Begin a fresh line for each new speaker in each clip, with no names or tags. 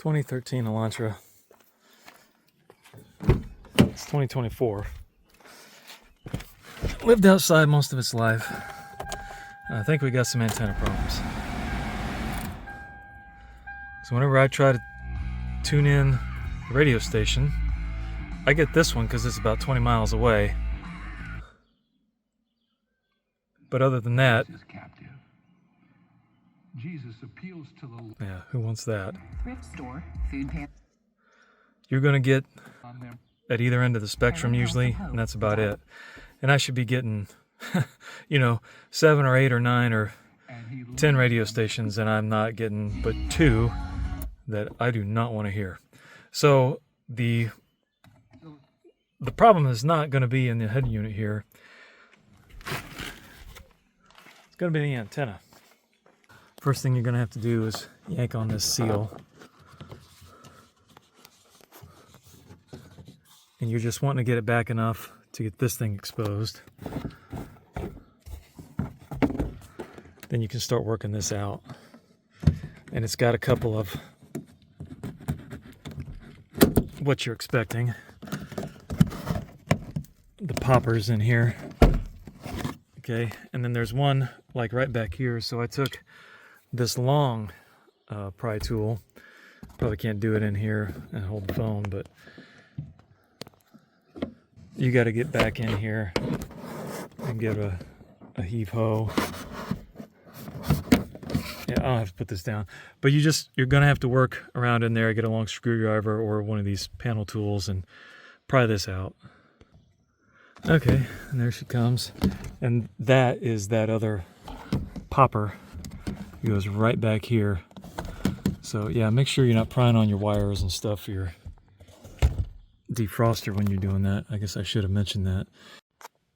2013 Elantra. It's 2024. Lived outside most of its life. I think we got some antenna problems. So whenever I try to tune in the radio station, I get this one because it's about 20 miles away. But other than that,
Jesus appeals to the
yeah, who wants that?
Thrift store, food pantry.
You're going to get at either end of the spectrum usually, and that's about it. And I should be getting, 7 or 8 or 9 or 10 radio stations, and I'm not getting but 2 that I do not want to hear. So the problem is not going to be in the head unit here. It's going to be the antenna. First thing you're going to have to do is yank on this seal. And you're just wanting to get it back enough to get this thing exposed. Then you can start working this out. And it's got a couple of what you're expecting. The poppers in here. Okay, and then there's one like right back here. So I took this long pry tool. Probably can't do it in here and hold the phone, but you got to get back in here and give a heave ho. Yeah, I'll have to put this down. But you're gonna have to work around in there, get a long screwdriver or one of these panel tools and pry this out. Okay, and there she comes. And that is that other popper. It goes right back here. So yeah, make sure you're not prying on your wires and stuff for your defroster when you're doing that. I guess I should have mentioned that.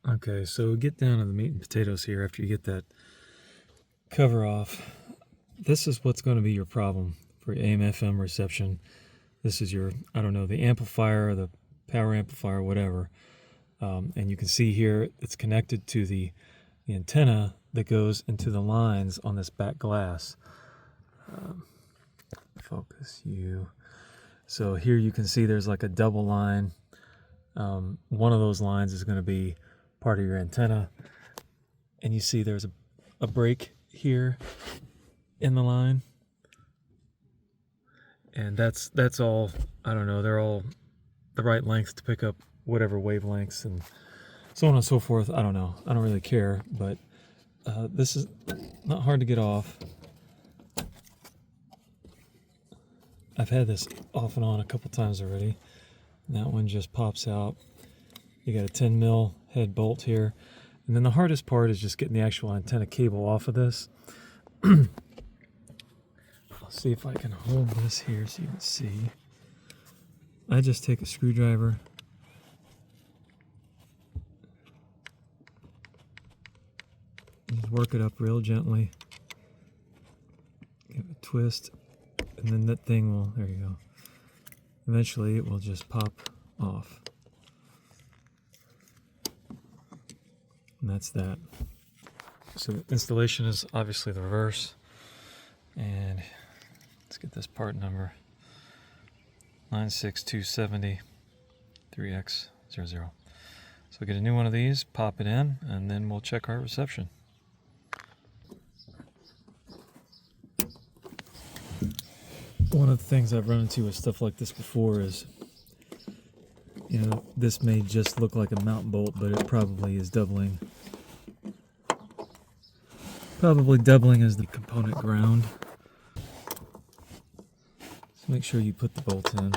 Okay, so get down to the meat and potatoes here after you get that cover off. This is what's going to be your problem for AM/FM reception. This is your, I don't know, the amplifier or the power amplifier, whatever. And you can see here it's connected to the antenna that goes into the lines on this back glass. Focus you. So here you can see there's like a double line. One of those lines is going to be part of your antenna. And you see there's a break here in the line. And that's all, I don't know, they're all the right length to pick up whatever wavelengths and so on and so forth. I don't know. I don't really care, but this is not hard to get off. I've had this off and on a couple times already. And that one just pops out. You got a 10 mil head bolt here. And then the hardest part is just getting the actual antenna cable off of this. I'll see if I can hold this here so you can see. I just take a screwdriver. Just work it up real gently. Give it a twist. And then that thing will, there you go. Eventually it will just pop off. And that's that. So the installation is obviously the reverse. And let's get this part number. 96270 3X00. So get a new one of these, pop it in, and then we'll check our reception. One of the things I've run into with stuff like this before is, this may just look like a mount bolt, but it probably is doubling. Probably doubling as the component ground. So make sure you put the bolt in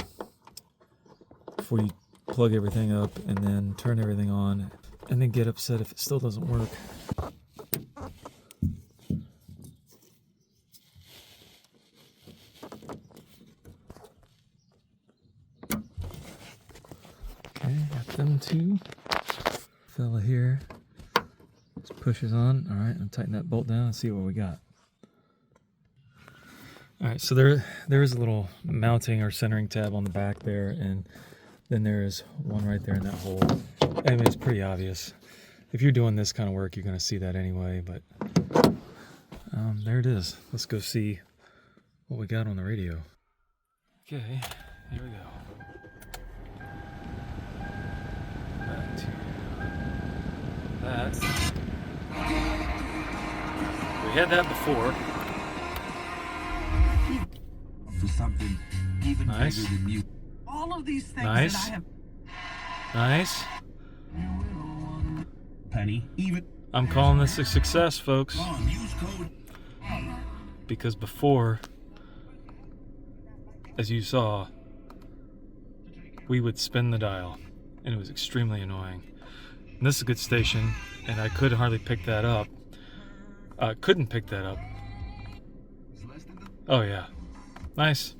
before you plug everything up and then turn everything on and then get upset if it still doesn't work. Okay, got them two. Fella here just pushes on. All right, I'll tighten that bolt down and see what we got. All right, so there is a little mounting or centering tab on the back there, and then there is one right there in that hole. I mean, it's pretty obvious. If you're doing this kind of work, you're going to see that anyway, but there it is. Let's go see what we got on the radio. Okay, here we go. Back to that. We had that before.
For something even
Nice.
bigger than you.
All of these things
Nice.
that I have.
Nice.
Penny, even
I'm calling this a success, folks.
on, use code.
Because before, as you saw, we would spin the dial, and it was extremely annoying. And this is a good station, and I could hardly pick that up. Couldn't pick that up. Oh yeah, nice.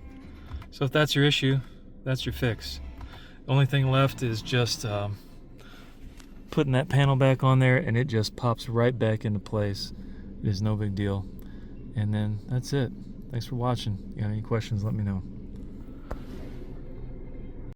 So if that's your issue, that's your fix. The only thing left is just putting that panel back on there, and it just pops right back into place. It is no big deal. And then that's it. Thanks for watching. You got any questions, let me know.